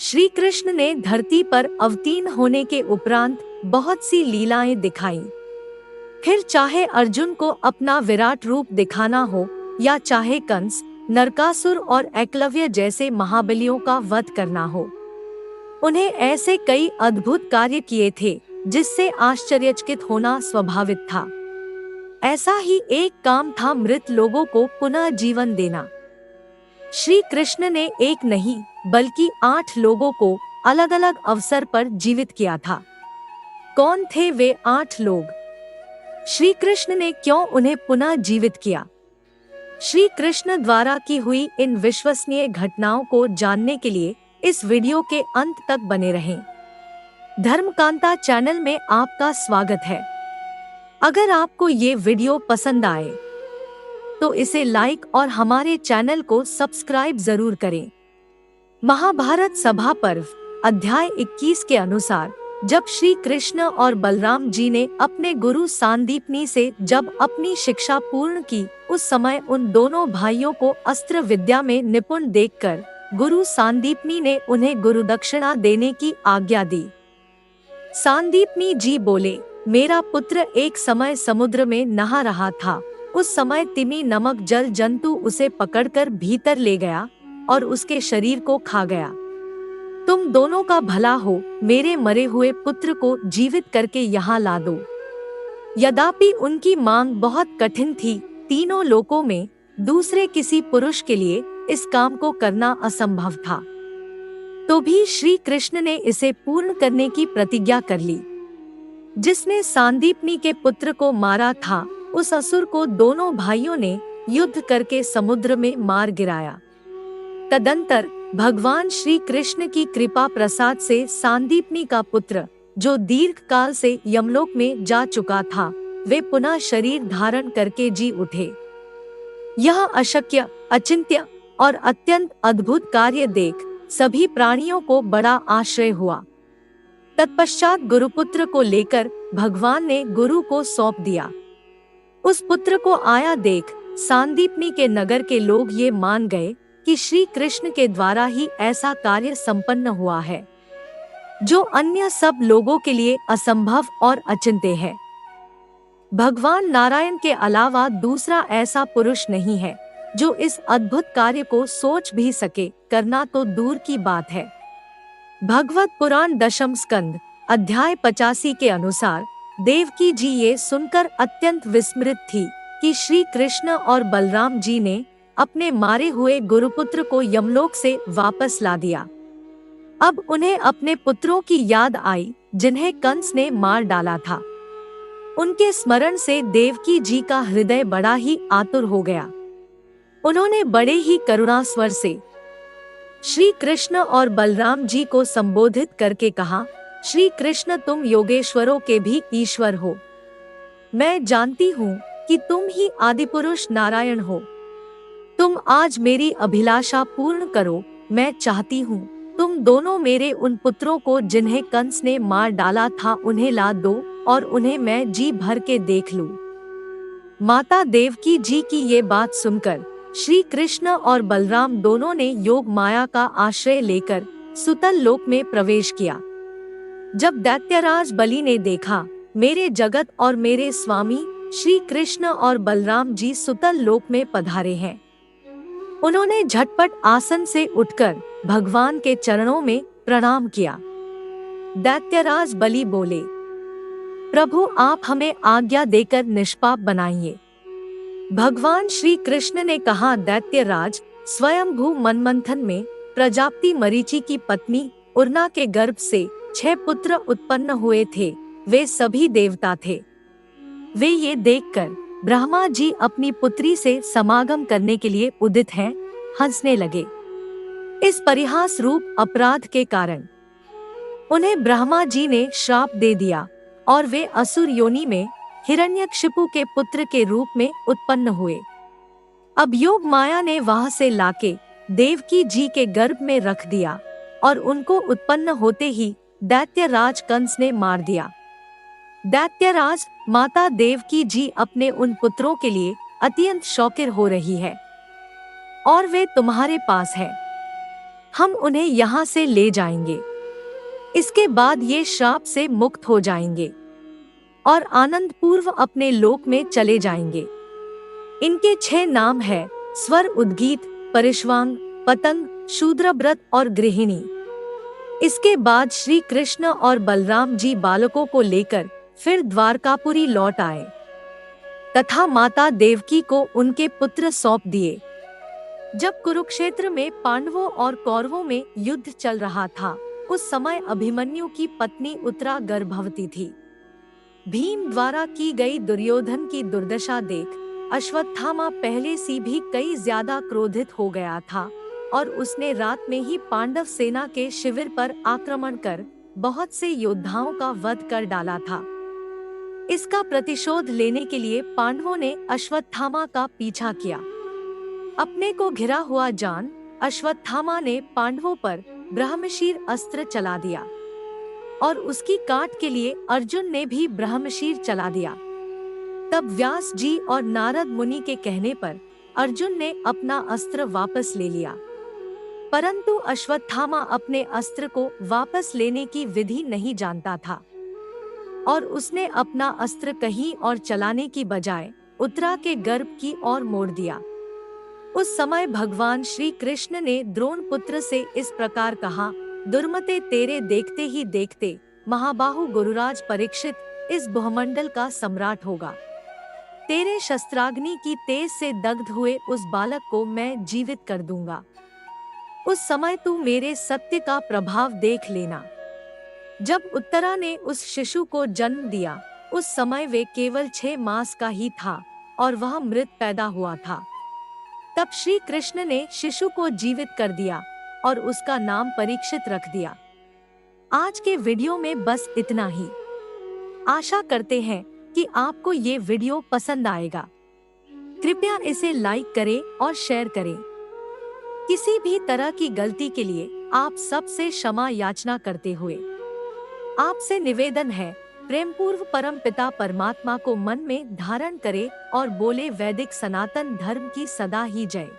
श्री कृष्ण ने धरती पर अवतीर्ण होने के उपरांत बहुत सी लीलाएं दिखाई। फिर चाहे अर्जुन को अपना विराट रूप दिखाना हो या चाहे कंस, नरकासुर और एकलव्य जैसे महाबलियों का वध करना हो, उन्हें ऐसे कई अद्भुत कार्य किए थे जिससे आश्चर्यचकित होना स्वाभाविक था। ऐसा ही एक काम था मृत लोगों को पुनः जीवन देना। श्री कृष्ण ने एक नहीं बल्कि 8 लोगों को अलग अलग अवसर पर जीवित किया था। कौन थे वे 8 लोग? श्री कृष्ण ने क्यों उन्हें पुनः जीवित किया? श्री कृष्ण द्वारा की हुई इन विश्वसनीय घटनाओं को जानने के लिए इस वीडियो के अंत तक बने रहें। धर्मकांता चैनल में आपका स्वागत है। अगर आपको ये वीडियो पसंद आए तो इसे लाइक और हमारे चैनल को सब्सक्राइब जरूर करें। महाभारत सभा पर्व अध्याय 21 के अनुसार जब श्री कृष्ण और बलराम जी ने अपने गुरु सांदीपनी से जब अपनी शिक्षा पूर्ण की, उस समय उन दोनों भाइयों को अस्त्र विद्या में निपुण देखकर गुरु सांदीपनी ने उन्हें गुरुदक्षिणा देने की आज्ञा दी। सांदीपनी जी बोले, मेरा पुत्र एक समय समुद्र में नहा रहा था। उस समय तिमी नामक जल जंतु उसे पकड़कर भीतर ले गया और उसके शरीर को खा गया। तुम दोनों का भला हो, मेरे मरे हुए पुत्र को जीवित करके यहाँ ला दो। यद्यपि उनकी मांग बहुत कठिन थी, तीनों लोकों में दूसरे किसी पुरुष के लिए इस काम को करना असंभव था, तो भी श्री कृष्ण ने इसे पूर्ण करने की प्रतिज्ञा कर ली। जिसने सांदीपनी के पुत्र को मारा था, उस असुर को दोनों भाइयों ने युद्ध करके समुद्र में मार गिराया। तदंतर भगवान श्री कृष्ण की कृपा प्रसाद से सांदीपनी का पुत्र, जो दीर्घ काल से यमलोक में जा चुका था, वे पुनः शरीर धारण करके जी उठे। यह अशक्य, अचिंत्य और अत्यंत अद्भुत कार्य देख सभी प्राणियों को बड़ा आश्चर्य हुआ। तत्पश्चात गुरुपुत्र को लेकर भगवान ने गुरु को सौंप दिया। उस पुत्र को आया देख सांदीपनी के नगर के लोग ये मान गए कि श्री कृष्ण के द्वारा ही ऐसा कार्य संपन्न हुआ है, जो अन्य सब लोगों के लिए असंभव और अचिंत्य है। भगवान नारायण के अलावा दूसरा ऐसा पुरुष नहीं है जो इस अद्भुत कार्य को सोच भी सके, करना तो दूर की बात है। भगवत पुराण दशम स्कंद अध्याय 85 के अनुसार देवकी जी ये सुनकर अत्यंत विस्मृत थी कि श्री कृष्ण और बलराम जी ने अपने मारे हुए गुरुपुत्र को यमलोक से वापस ला दिया। अब उन्हें अपने पुत्रों की याद आई जिन्हें कंस ने मार डाला था। उनके स्मरण से देवकी जी का हृदय बड़ा ही आतुर हो गया। उन्होंने बड़े ही करुणा स्वर से श्री कृष्ण और बलराम जी को संबोधित करके कहा, श्री कृष्ण तुम योगेश्वरों के भी ईश्वर हो। मैं जानती हूँ कि तुम ही आदिपुरुष नारायण हो। तुम आज मेरी अभिलाषा पूर्ण करो। मैं चाहती हूँ तुम दोनों मेरे उन पुत्रों को जिन्हें कंस ने मार डाला था उन्हें ला दो और उन्हें मैं जी भर के देख लूं। माता देवकी जी की ये बात सुनकर श्री कृष्ण और बलराम दोनों ने योग माया का आश्रय लेकर सुतल लोक में प्रवेश किया। जब दैत्यराज बलि ने देखा मेरे जगत और मेरे स्वामी श्री कृष्ण और बलराम जी सुतल लोक में पधारे हैं, उन्होंने झटपट आसन से उठकर भगवान के चरणों में प्रणाम किया। दैत्यराज बलि बोले, प्रभु आप हमें आज्ञा देकर निष्पाप बनाइए। भगवान श्री कृष्ण ने कहा, दैत्यराज स्वयंभू मनमंथन में प्रजापति मरीचि की पत्नी उर्ना के गर्भ से 6 पुत्र उत्पन्न हुए थे। वे सभी देवता थे। वे ये देखकर ब्रह्मा जी अपनी पुत्री से समागम करने के लिए उदित हैं, हंसने लगे। इस परिहास रूप अपराध के कारण उन्हें ब्रह्मा जी ने श्राप दे दिया और वे असुर योनि में हिरण्यकशिपु के पुत्र के रूप में उत्पन्न हुए। अब योग माया ने वहां से लाके देवकी जी के गर्भ में रख दिया और उनको उत्पन्न होते ही दैत्यराज कंस ने मार दिया। दैत्यराज माता देवकी जी अपने उन पुत्रों के लिए अत्यंत शौकिर हो रही है और वे तुम्हारे पास है। हम उन्हें यहाँ से ले जाएंगे। इसके बाद ये श्राप से मुक्त हो जाएंगे और आनंद पूर्व अपने लोक में चले जाएंगे। इनके 6 नाम है: स्वर, उद्गीत, परिश्वांग, पतंग, शूद्रव्रत और गृहिणी। इसके बाद श्री कृष्ण और बलराम जी बालकों को लेकर फिर द्वारकापुरी लौट आए तथा माता देवकी को उनके पुत्र सौंप दिए। जब कुरुक्षेत्र में पांडवों और कौरवों में युद्ध चल रहा था, उस समय अभिमन्यु की पत्नी उत्तरा गर्भवती थी। भीम द्वारा की गई दुर्योधन की दुर्दशा देख अश्वत्थामा पहले से भी कई ज्यादा क्रोधित हो गया था और उसने रात में ही पांडव सेना के शिविर पर आक्रमण कर बहुत से योद्धाओं का वध कर डाला था। इसका प्रतिशोध लेने के लिए पांडवों ने अश्वत्थामा का पीछा किया। अपने को घिरा हुआ जान अश्वत्थामा ने पांडवों पर ब्रह्मशीर अस्त्र चला दिया और उसकी काट के लिए अर्जुन ने भी ब्रह्मशीर चला दिया। तब व्यास जी और नारद मुनि के कहने पर अर्जुन ने अपना अस्त्र वापस ले लिया, परंतु अश्वत्थामा अपने अस्त्र को वापस लेने की विधि नहीं जानता था और उसने अपना अस्त्र कहीं और चलाने की बजाय उत्तरा के गर्भ की ओर मोड़ दिया। उस समय भगवान श्री कृष्ण ने द्रोण पुत्र से इस प्रकार कहा: दुर्मते, तेरे देखते ही देखते महाबाहु गुरुराज परीक्षित इस भूमंडल का सम्राट होगा। तेरे शस्त्राग्नि की तेज से दग्ध हुए उस बालक को मैं जीवित कर दूंगा। उस समय तू मेरे सत्य का प्रभाव देख लेना। जब उत्तरा ने उस शिशु को जन्म दिया, उस समय वे केवल 6 मास का ही था और वह मृत पैदा हुआ था। तब श्री कृष्ण ने शिशु को जीवित कर दिया और उसका नाम परीक्षित रख दिया। आज के वीडियो में बस इतना ही। आशा करते हैं कि आपको ये वीडियो पसंद आएगा। कृपया इसे लाइक करें और शेयर करें। किसी भी तरह की गलती के लिए आप सबसे क्षमा याचना करते हुए आपसे निवेदन है, प्रेम पूर्व परम पिता परमात्मा को मन में धारण करें और बोले वैदिक सनातन धर्म की सदा ही जय।